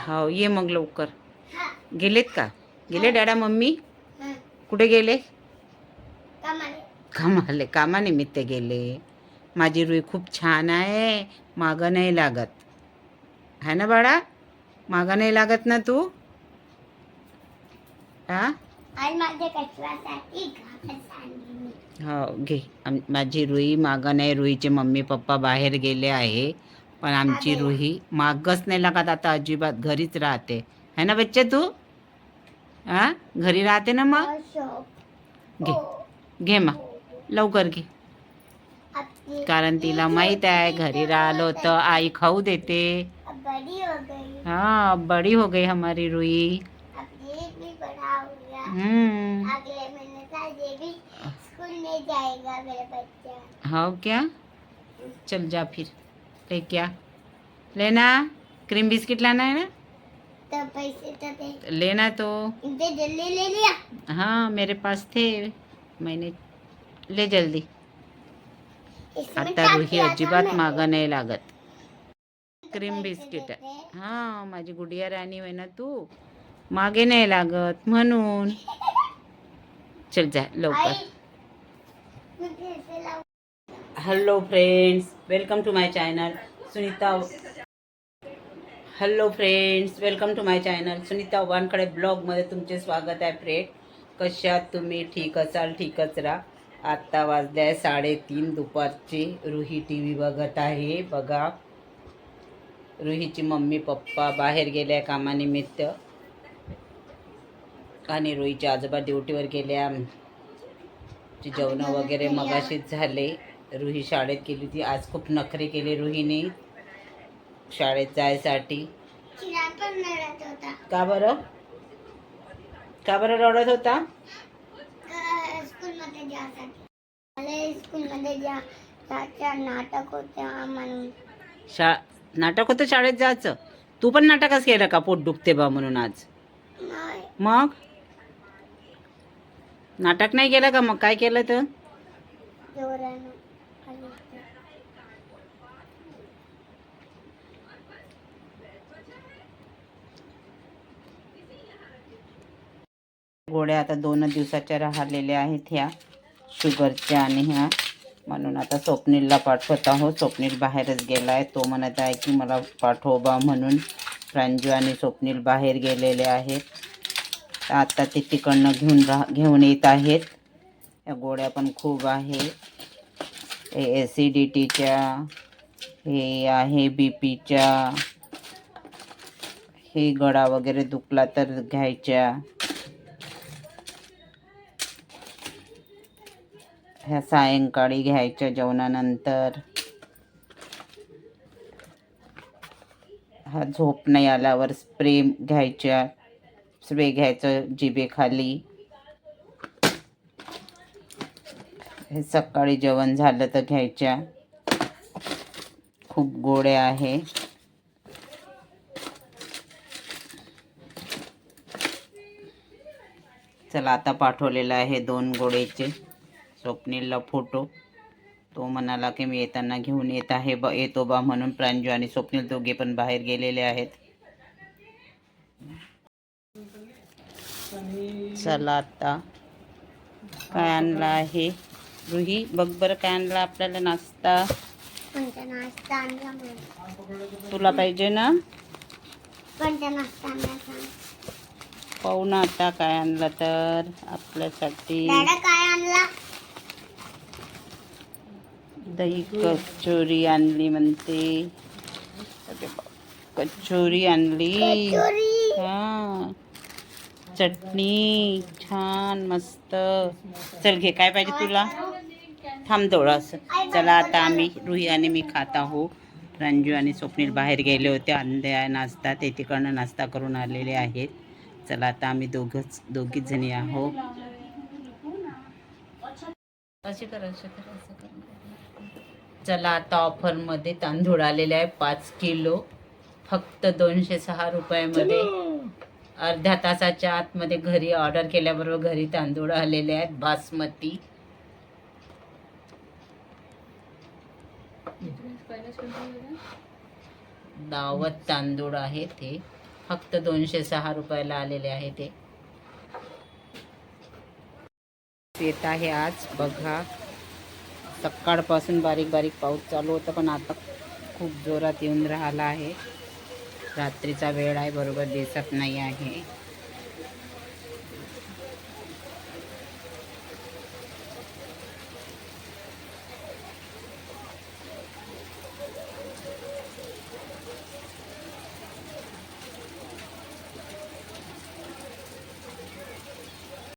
हो ये मग लवकर. गेलेत का? गेले डॅडा मम्मी? कुठे गेले? कामानिमित्त गेले. माझी रुई खूप छान आहे, मागं नाही लागत है ना बाळा? मागं नाही लागत ना तू? हा हो घे. माझी रुई मागं नाही. रुईचे मम्मी पप्पा बाहेर गेले आहे, पण आमची रुई मागच नाही लागत आता अजिबात. घरीच राहते है ना बच्चे तू? हा घरी राहते ना मग? घे घे मग लवकर घे, कारण तिला माहित आहे घरी राहिलो तर आई खाऊ देते. हाँ बड़ी हो गई हमारी रुई. स्कूल में जाएगा मेरा बच्चा. हाँ क्या? चल जा फिर. ले क्या लेना? क्रीम बिस्किट लाना है ना? तो पैसे तो दे. लेना तो दे. जल्दी ले लिया. हाँ मेरे पास थे, मैंने ले जल्दी. आता रुही अजिबात मागं नाही लागत. Cream biscuit. हाँ माझी गुडिया राणी होय ना तू, मागे नाही लागत म्हणून. चल जा लवकर. Hello friends, welcome to my channel Sunita. Hello friends, welcome to my channel Sunita Wankhede ब्लॉगमध्ये तुमचे स्वागत आहे. फ्रेंड कशात तुम्ही? ठीक असाल, ठीकच राहा. आत्ता वाजले आहे 3:30 दुपारचे. रुही टी व्ही बघत आहे. बघा रुहीची मम्मी पप्पा बाहेर गेले आहे कामानिमित्त, आणि रुहीचे आजोबा ड्युटीवर गेले. आमची जेवणं वगैरे मगाशीच झाले. रुही शाळेत गेली होती. आज खूप नखरे केले रुहीने शाळेत जायसाठी. का बरं? का बरं रडत होता? नाटक होतं म्हणून. नाटक होतं शाळेत जायचं. तू पण नाटकच केलं का पोट दुखते बा म्हणून आज? मग नाटक नाही केलं का? मग काय केलं तर? गोळ्या आता 2 दिवसाच्या राहिलेल्या आहेत ह्या शुगरच्या, आणि ह्या म्हणून आता स्वप्नीलला पाठवत आहोत. स्वप्नील बाहेरच गेला आहे. तो म्हणत आहे की मला पाठव बा म्हणून. प्रांजू आणि स्वप्नील बाहेर गेलेले आहेत. आता ते तिकडनं घेऊन येत आहेत. या गोळ्या पण खूप आहे. ॲसिडिटीच्या, हे आहे बीपीच्या, हे गळा वगैरे दुखला तर घ्यायच्या. ह्या सायंकाळी घ्यायच्या जेवणानंतर. हा झोप नाही आल्यावर स्प्रे घ्यायच्या. स्प्रे घ्यायचं जिभेखाली. हे सकाळी जेवण झालं तर घ्यायच्या. खूप गोळ्या आहे. चला आता पाठवलेला आहे 2 गोळ्याचे स्वप्नीलला फोटो. तो म्हणाला की मी येताना घेऊन येतो बा म्हणून. प्रांजू आणि स्वप्नील दोघे पण बाहेर गेलेले आहेत. चला आता काय आणला आहे रुही? बघ बरं काय आणला आपल्याला नाश्ता. तुला पाहिजे ना? पाहू ना आता काय आणला तर आपल्यासाठी. काय आणला? दही कचोरी आणली म्हणते. कचोरी आणली. हा चटणी छान मस्त. चल घे काय पाहिजे तुला. थांब थोडंसं. चला आता आम्ही रुही आणि मी खात आहोत. प्रांजू आणि स्वप्नील बाहेर गेले होते अंड्या नाश्ता. ते तिकडनं नाश्ता करून आलेले आहेत. चला आता आम्ही दोघीच जणी आहोत. असे कर. चला आता ऑफरमध्ये तांदूळ आलेले आहे 5 किलो, फक्त 206 रुपयामध्ये. अर्ध्या तासाच्या आतमध्ये घरी ऑर्डर केल्याबरोबर घरी तांदूळ आलेले आहेत बासमती. दावत तांदूळ आहे ते फक्त 206 रुपयाला आलेले आहे ते. येत आहे आज बघा, सकाळपासून बारीक बारीक पाऊस चालू होता पण आता खूप जोरात येऊन राहिला आहे. रात्रीचा वेळ आहे, बरोबर दिसत नाही आहे.